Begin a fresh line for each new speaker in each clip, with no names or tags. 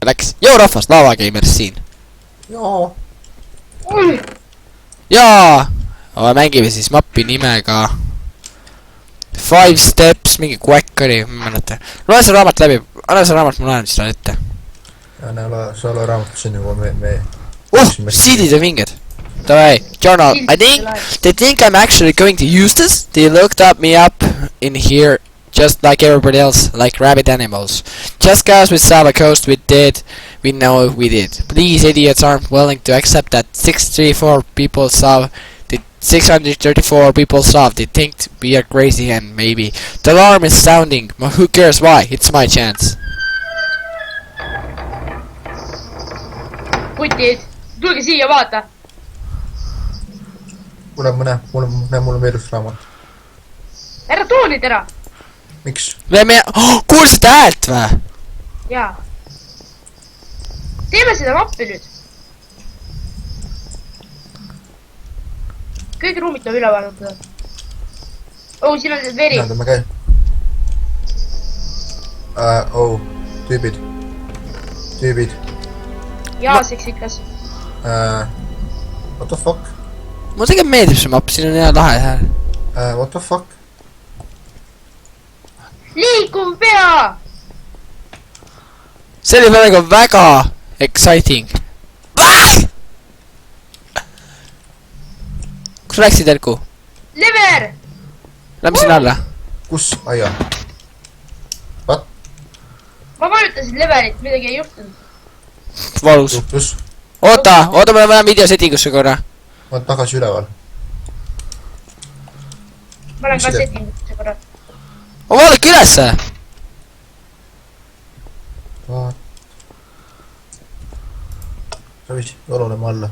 Läks, joo rahvas, Lava Gamers siin.
Joo.
Jaa! Mängime siis mappi nimega 5 Steps, mingi quack oli, ma ei mäleta. Loe see raamat läbi, anna see raamat, ma loen seda ette.
Ja näe, sa ole raamat siin juba me...
Siidid ja vinged. Davai, journal. They think I'm actually going to use this. They looked me up in here just like everybody else, like rabid animals. Just cause we saw the coast we know we did. These idiots aren't willing to accept that 634 people saw the 634 people saw. They think we are crazy and maybe the alarm is sounding. But who cares why? It's my chance.
Putid, tulge siia vaata.
Mulle meeldus raamat.
Ära too nüüd ära.
Miks?
Kuulsid häält või?
Jaa. Teeme seda mappi nüüd. Kõik ruumid tuleb üle vaadata. Oh, siin on veri.
Näedame käi. Tüübid.
Jaaseks ikkas.
What the fuck?
Mulle tegelikult meeldib see mapp, siin on hea lahe hääl.
What the fuck?
Liikuv pea!
See oli praegu väga exciting. Kus läksid, Elku?
Lever!
Lähme sinna alla.
Kus? Aia. What?
Ma vajutasin leverit, midagi ei juhtunud.
Valus.
Juhtus.
Oota, ma lähen videosettingusse korra.
Ma olen tagasi üleval.
Ma olen ka settingusse korra.
Vaadake ülesse!
Sa võis olema alla.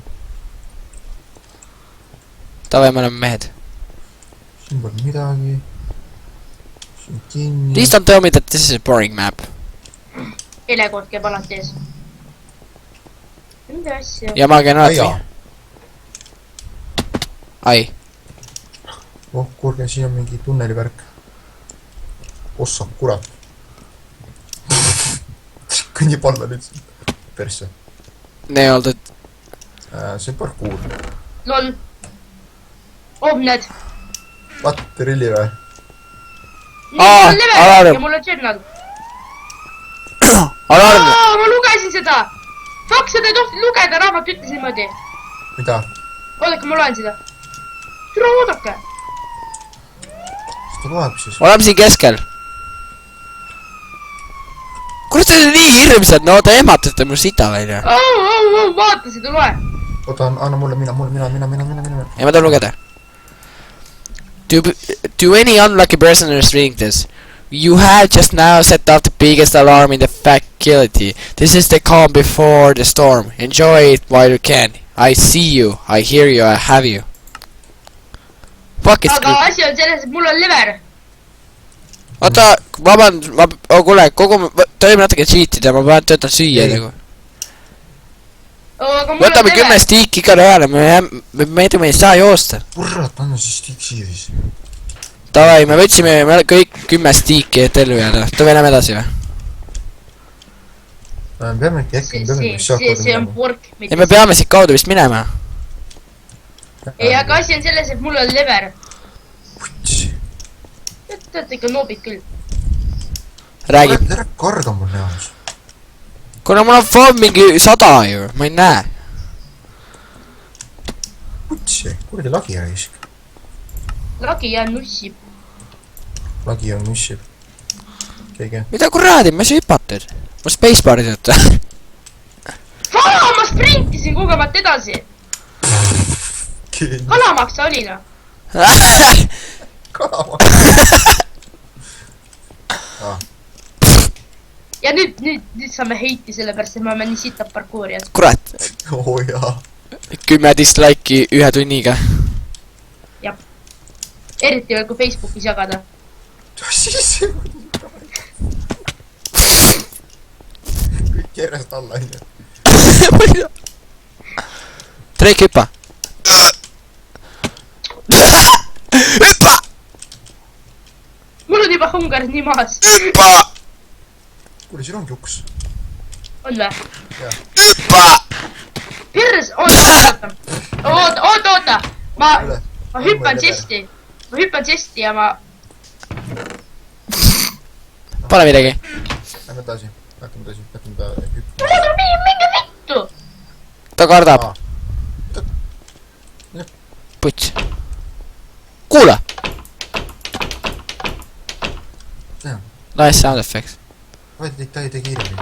Tavai, me oleme mehed.
Siin pole midagi. Siin kinni.
Please don't tell me that this is a boring map.
Elekood käib alati ees. Mida asja?
Ja ma käin alati. Ai.
Oh, kuulge, siin on mingi tunnelivärk. Ossa, kurat. Kõnnib alla nüüd. Persse.
Ne oldud.
See on parkuur.
Lol. Obned.
What? Rilli või?
Mul on lever
alarm.
ja mul on journal.
Alarm!
Ma lugesin seda! Fuck, seda ei tohti lugeda, raamat ütles niimoodi.
Mida?
Oodake, ma loen seda. Türa oodake.
Mis ta loeb siis?
Oleme siin keskel. Kurat, see on nii hirmsad, no te ehmatate mu sita välja.
Vaata seda, loe.
Oota, anna mulle, mina.
Ei, ma tahan lugeda. To any unlucky personers reading this, you have just now set off the biggest alarm in the faculty. This is the calm before the storm. Enjoy it while you can. I see you, I hear you, I have you. Fuck it's
aga asi on selles, et mul on lever.
Oota, kuule, tohime natuke cheatida, ma pean töötan süüa nagu. Võtame 10 stiiki iga reale, me ei saa joosta.
Kurat, anna siis stiik siia siis.
Tavai, me võtsime kõik 10 stiiki, et ellu jääda. Tõve lähme edasi või?
Peame äkki
see on pork.
Ja me peame siit kaudu vist minema.
Ei, aga asi on selles, et mul on lever.
Putsi.
Te olete ikka noobid küll.
Räägib.
Tere karga mul näos.
Kuna mul on mingi 100 ju, ma ei näe.
Putsi, kuradi lagi raisk.
Lagi jää nussib.
Lagi on nussib. Keegi.
Mida kuradi, ma ei hüpatud. Ma spacebaari tööta.
Ma sprintisin kogemalt edasi. Kalamaks oli no.
Kalamaks.
Ja nüüd saame heiti sellepärast, et me oleme nii sitab parkuurijad.
Kurat.
Oo jaa.
10 dislike'i 1 tunniga.
Jab. Eriti veel kui Facebookis jagada.
Siis kõik järjest alla enne.
Treik hüppa. Hüppa!
Mul on juba Ungari nii maas.
Hüppa!
kuule, siin ongi uks.
On vä?
Hüppa!
Pers, oota. Ma hüppan chesti. Ma hüppan chesti ja ma...
Pane midagi.
Lähme edasi. Lähme ta hüppama.
Mul tuleb mingi vittu!
Ta kardab. Puts. Kuule! Nice sound effects.
Ta ei tee kiiremini.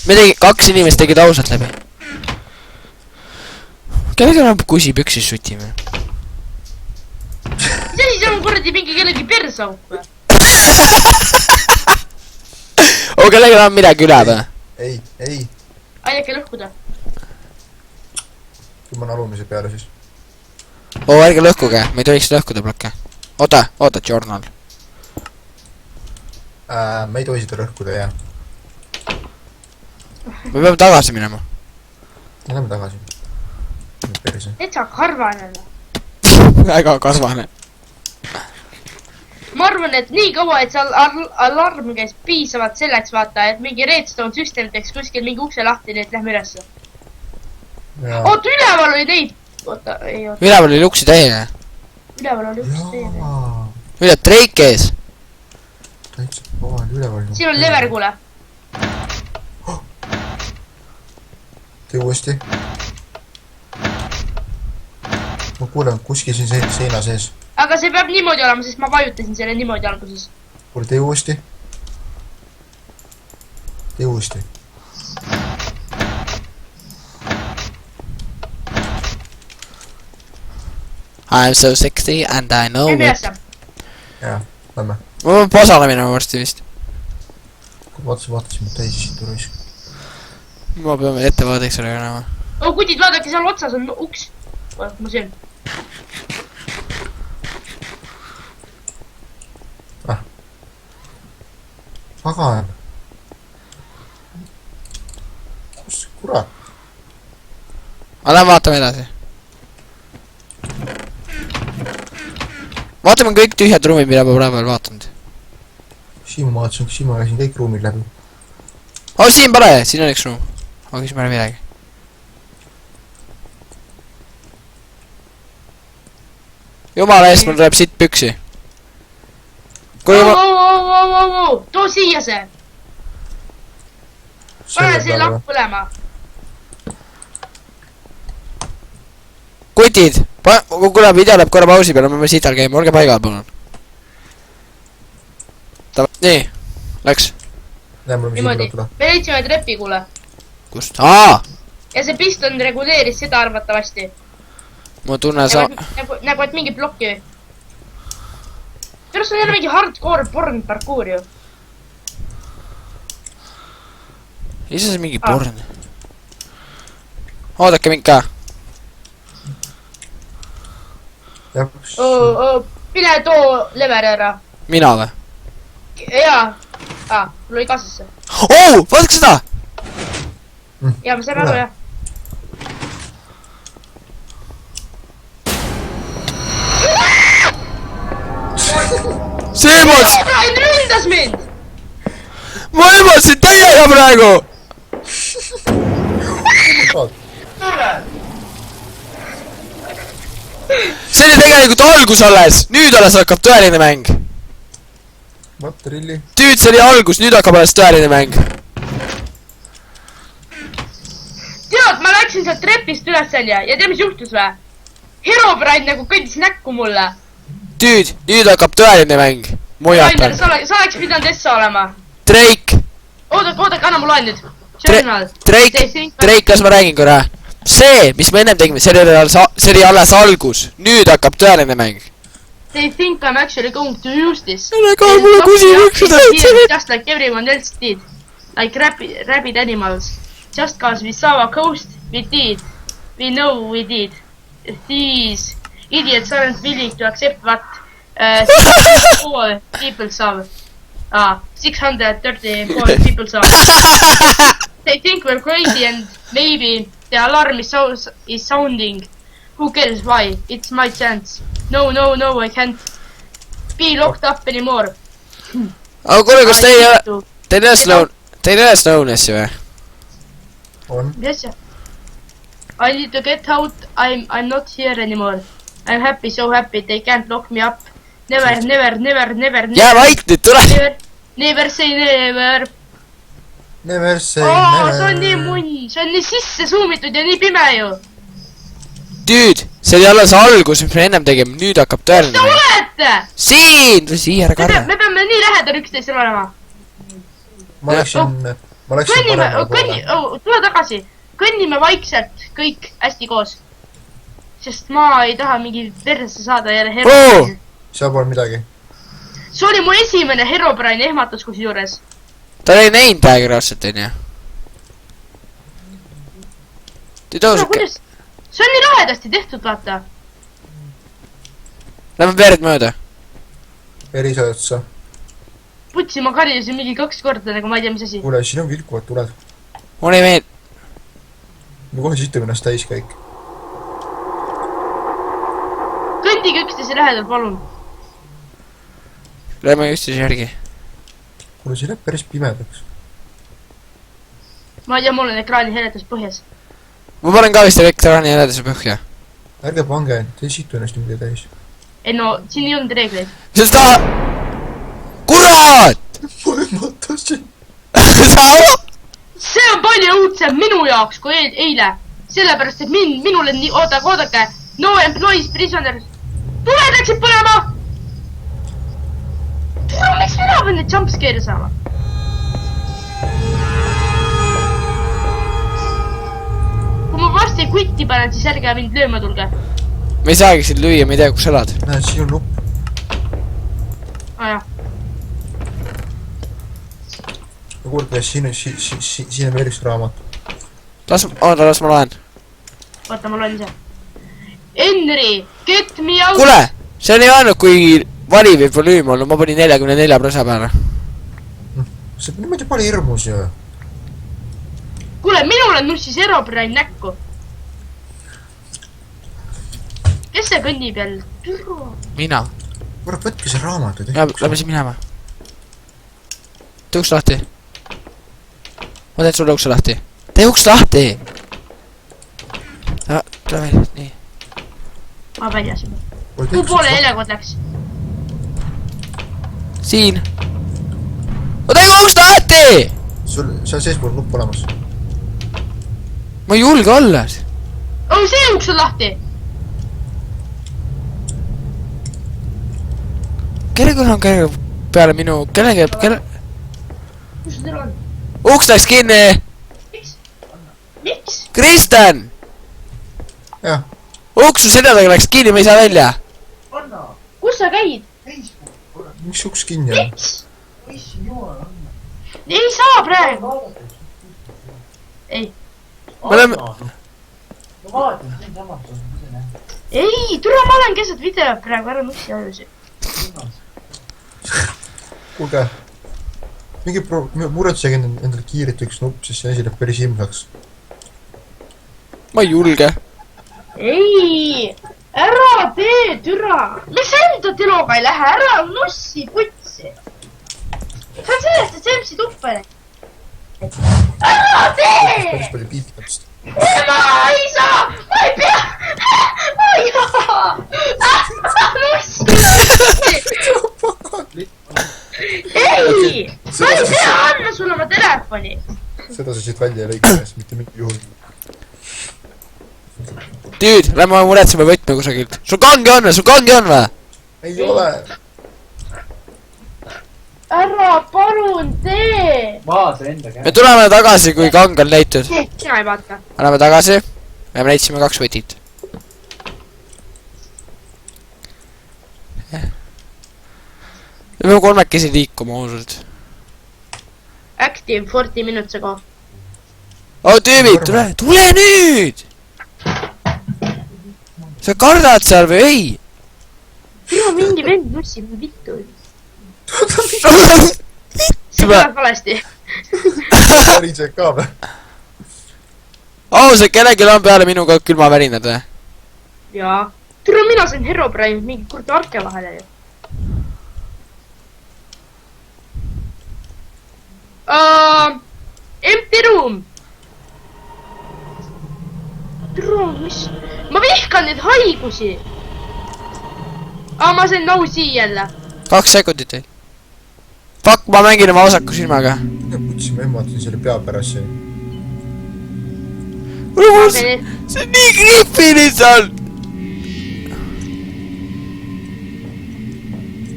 Me tegi, 2 inimest tegid ausalt läbi. Kellega me kusipüksis sutime?
Mis asi see on kuradi mingi kellegi persauk või?
Oo, kellega on midagi üle või?
Ei.
Aidake lõhkuda.
Kui ma alumise peale siis.
Oo, ärge lõhkuge, me ei tohiks lõhkuda blokke. Oota, journal.
Me ei tohi seda rõhkuda, jah.
Me peame tagasi minema.
Lähme tagasi. Perse.
Etsa karvane.
Väga kasvane.
Ma arvan, et nii kaua, et seal alarm käis piisavalt selleks vaata, et mingi redstone süsteem teeks kuskil mingi ukse lahti, nii et lähme ülesse. Oota, üleval oli neid! Oota, ei oota.
Üleval oli uksi täie.
Üleval oli uks teine.
Üle treik ees.
Täitsa pool üleval.
Siin on lever, kuule.
Tee uuesti. Ma kuulen kuskil siin seina sees.
Aga see peab niimoodi olema, sest ma vajutasin selle niimoodi alguses.
Kuule, tee uuesti. Tee uuesti.
I'm so sexy and I know
Lähme
it.
ülesse.
Jaa, lähme.
Ma pean posale minema varsti vist.
Vaatasin mu täis siit raisk.
Ma peame ettevaateks sellega näema.
Oh, kutid, vaadake, seal otsas on uks. Ma söön.
Pagan. Kus, kurat?
Ma lähen vaatame edasi. Vaatame kõik tühjad ruumid, mida ma praegu veel vaatanud.
Siin ma vaatasin, siin ma käisin kõik ruumid läbi.
Oo, siin pole, siin on üks ruum. Ma küsin peale midagi. Jumala eest, mul tuleb siit püksi. Kui ma...
Too siia see. Pane see lamp põlema.
Kutid! Kuna video läheb korra pausi peale, me peame siit all käima, olge paigal, palun. Nii, läks.
Niimoodi, me leidsime trepi, kuule.
Kust? Aa!
Ja see piston reguleeris seda arvatavasti.
Ma tunnen sa...
Nagu et mingi blokki. Pärast on jälle mingi hardcore porn parkour ju.
Ise see mingi porn. Oodake mind ka.
Mine too lever ära.
Mina või?
Jaa. Mul oli kaasasse.
Oo! Vaadake seda!
Jaa, ma saan aru, jah.
See emats!
Brian ründas mind!
Ma ematsin täiega praegu! See oli tegelikult algus alles! Nüüd alles hakkab tõeline mäng!
What, really?
Tüüd, see oli algus, nüüd hakkab alles tõeline mäng!
Tead, ma läksin sealt trepist üles välja ja tea, mis juhtus või? Herobrine nagu kõndis näkku mulle.
Tüüd, nüüd hakkab tõeline mäng!
Rainer, sa oleks pidanud Essa olema.
Drake!
Oodake, anna mul loen nüüd.
Drake, las ma räägin korra. See, mis me ennem tegime, see oli alles algus. Nüüd hakkab tõeline mäng.
They think I'm actually going to use this.
Mulle kusib
just like everyone else did. Like rabid animals. Just cause we saw a ghost, we did. We know we did. These idiots aren't willing to accept what 634 people saw. 634 people saw. They think we're crazy and maybe the alarm is sounding Who cares why? It's my chance. No, I can't be locked up anymore.
aga kuule, kas teil ei ole Snownessi või?
on.
Yes, I need to get out. I'm not here anymore. I'm happy, so happy. They can't lock me up. Never.
jää vait nüüd, tule!
Never say never.
Never say
See on
never.
nii munn, see on nii sisse suumitud ja nii pime ju.
Dude, see oli alles algus, mis me ennem tegime, nüüd hakkab
Te
tõeline.
olete!
Siin! tule siia, ära karda.
Me peame nii lähedal üksteisele olema.
ma läksin
Kõnnime,
paremale poole.
tule tagasi. Kõnnime vaikselt, kõik hästi koos. Sest ma ei taha mingi perse saada jälle Herobrine.
seal pole midagi.
See oli mu esimene Herobrine ehmatus kusjuures.
ta ei näinud täiega raudselt, onju. tõusuke.
See on nii lahedasti tehtud, vaata.
Lähme verd mööda.
Elisa otsa.
Putsi, ma karjusin mingi 2 korda, nagu ma ei tea, mis asi.
kuule, siin on vilkuvad tuled.
mulle ei meeldi.
me kohe situme ennast täis kõik.
Kõndige üksteise lähedal, palun.
Lähme üksteise järgi.
kuule, see läheb päris pimedaks.
Ma ei tea, mul on ekraani heletus põhjas.
ma panen ka vist elektraani jäledase põhja.
ärge pange, te ei situ ennast niimoodi täis.
Ei no, siin ei olnud reegleid.
sest ta... kurat!
ma mõtlesin.
See on palju õudsem minu jaoks kui eile. Sellepärast, et minul on nii... Oodake. No employees prisoners. Tuled läksid põlema! Tule, miks mina pean neid jumpscare'e saama? Kui ma varsti kutti panen, siis ärge mind lööma tulge.
me ei saagi sind lüüa, me ei tea, kus sa elad.
näed, siin on nupp.
Jah.
no kuulge, siin on veel üks raamat.
las ma loen.
Vaata, ma loen ise. Henry, get me out!
kuule, see on ei olnud, kui vali võib volüüm olla, ma panin 44% peale.
see on niimoodi palju hirmus ju.
Kuule, minul on nussis Herobrine näkku. Kes see kõnnib jälle?
mina.
kurat, võtke see raamat.
Lähme siin minema. tee uks lahti. ma teen sulle ukse lahti. tee uks lahti! tule veel, nii.
Ma väljas juba. Kuhu poole helekod läks?
siin. ma teen uks lahti!
seal sees pole nupp olemas.
ma ei julge olla.
Oh, see uks on lahti!
kellega on peale minu, kelle...
Kus teil on?
uks läks kinni!
Miks?
Kristjan!
jah.
uks su selja taga läks kinni, me ei saa välja.
Kus sa käid?
miks uks kinni on?
Miks? Ei saa praegu. Ei.
me oleme...
Ei, tule ma olen keset videot praegu, ära nussi ajusi.
kuulge. mingi muretsege endale kiirelt üks nupp, siis see asi läheb päris ilmsaks.
ma ei julge.
Ei, ära tee, türa. Miks enda teloga ei lähe? Ära nussi, putsi. See on sellest, et see MC tuppa läks. Ära tee!
päris palju piitamist.
Ma ei saa! Ma ei pea! Ma ei saa! Nussi! Ei! Ma ei pea andma sulle oma telefoni!
seda sa siit välja ei lõika, mitte mingi juhul.
Dude, lähme muretseme võtme kusagilt. sul kange on või?
ei ole!
Ära palun tee!
me tuleme tagasi, kui kang on leitud.
Sina ei vaata.
Läheme tagasi. me leidsime 2 võtit. me peame 3 liikuma ausalt.
Active 40 minutes ago.
oh tüübid, tule nüüd! sa kardad seal või ei?
Minu mingi vend nussib vittu.
Vittu
See tuleb valesti.
pärised ka või?
ausalt, kellelgi on peale minuga külmavärinad või?
jaa. Tule mina sain Herobrine mingi kurdi arke vahele ju. Empty room. Mis? Ma vihkan neid haigusi. Ma sain nausi jälle.
2 sekundit ei. Fuck, ma mängin oma vasaku silmaga.
Putsi, ma ehmatasin selle pea pärast siin.
See on nii creepy lihtsalt.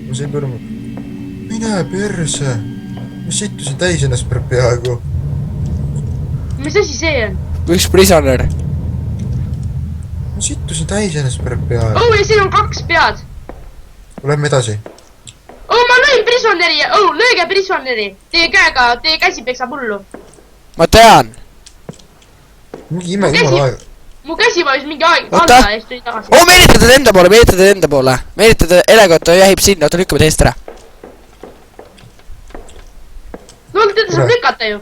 Ma sain põrmu. Mine perse. Ma sittusin täis ennast peaaegu.
Mis asi see on?
Üks prisoner.
Ma sittusin täis ennast peaaegu.
Ja siin on 2 pead.
Lähme edasi.
Ma lõin prisoneri. Lööge prisoneri. Teie käsi peksab hullu.
Ma tean.
Mingi ime jumal aega.
Mu käsi vajus mingi aeg.
Oota.
Alta ja siis tuli tagasi.
Meelitada enda poole, meelitada enda poole. Meelitada elekotta jahib sinna, oota lükkame teist ära.
No teda saab lükata ju.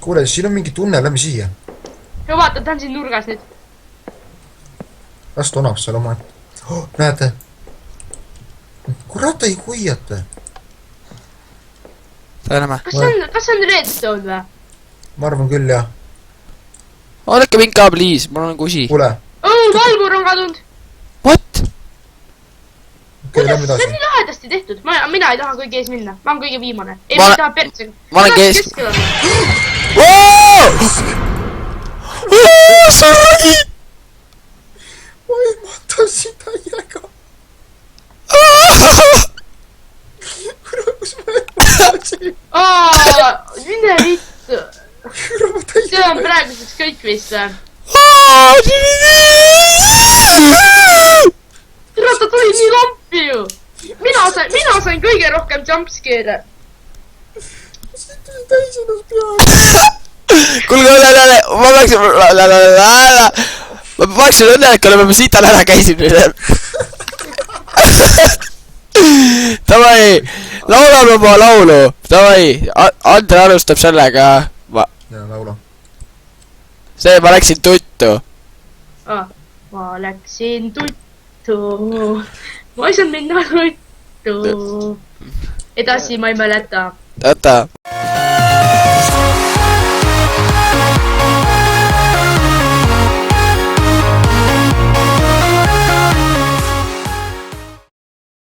Kuule, siin on mingi tunnel, lähme siia.
Ja vaata, ta on siin nurgas nüüd.
Las ta onab seal oma. Näete? Kurat ei hoiata.
Täname.
Kas see on redstone või?
Ma arvan küll, jah.
Oodake mind ka, please, mul on kusi.
Kuule.
Valgur on kadunud.
What?
Okei, lähme
See on
edasi.
nii lahedasti tehtud. Mina ei taha kõige ees minna. Ma olen kõige viimane. Ei,
Ma
ma ei taha pertsega.
ma olen kesk-
keskel olla.
Sorry!
Ma ehmatasin täiega. Kurat, kus ma ehmatasin.
Mine vittu.
Kurat, ma täiega.
See on praeguseks kõik vist või? Tere, ta tuli nii lampi ju. Mina sain kõige rohkem jumpscare'e.
Ma sittusin täis ennast peaaegu.
Kuulge, ma peaksin õnnelik olema, ma siit ära käisin nüüd. Davai, laulame oma laulu. Davai, Andre alustab sellega.
Ja, laula.
See, ma läksin tuttu.
Ma läksin tuttu. Ma ei saanud minna tuttu. Edasi ma ei mäleta.
Oota,